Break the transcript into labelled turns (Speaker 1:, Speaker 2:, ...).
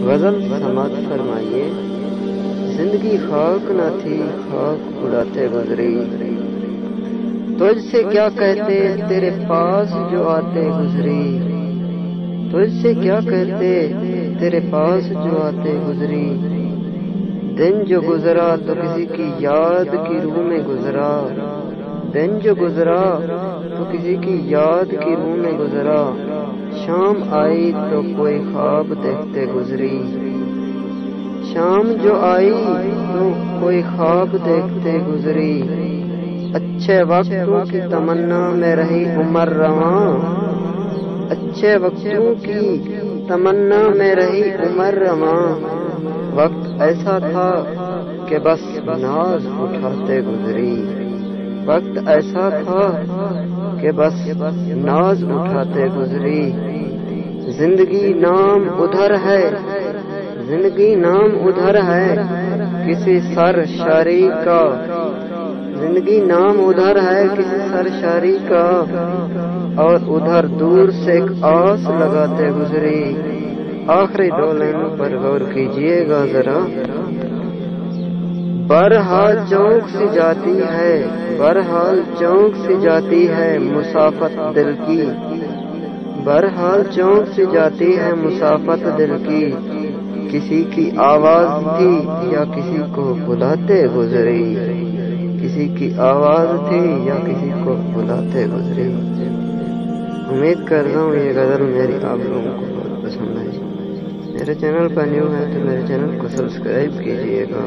Speaker 1: غزل سماعت فرمائیے۔ زندگی خاک نہ تھی، خاک اڑاتے گزری، تجھ سے کیا کہتے تیرے پاس جو آتے گزری، تجھ سے کیا کہتے تیرے پاس جو آتے گزری، دن جو گزرا تو کسی کی یاد کی روح میں گزرا، دن جو گزرا تو کسی کی یاد کی روح میں گزرا، شام آئی تو کوئی خواب دیکھتے گزری، شام جو آئی تو کوئی خواب دیکھتے گزری، اچھے وقتوں کی تمنا میں رہی عمر رواں، اچھے وقتوں کی تمنا میں رہی عمر رواں، وقت ایسا تھا کہ بس ناز اٹھاتے گزری، وقت ایسا تھا کہ بس ناز اٹھاتے گزری، زندگی نام ادھر ہے، زندگی نام ادھر ہے کسی سرشاری کا، زندگی نام ادھر ہے کسی سرشاری کا، اور ادھر دور سے ایک آس لگاتے گزری۔ آخری دو لائنوں پر غور کیجئے گا ذرا۔ بہرحال چونک سی جاتی ہے، بہرحال چونک سی جاتی ہے مسافت دل کی، بہرحال چونک سی جاتی ہے مسافت دل کی، کسی کی آواز تھی یا کسی کو بلاتے گزری، کسی کی آواز تھی یا کسی کو بلاتے گزری۔ امید کرتا ہوں یہ غزل میری آپ لوگوں کو بہت پسند آئی۔ میرے چینل پر نیو ہے تو میرے چینل کو سبسکرائب کیجئے گا۔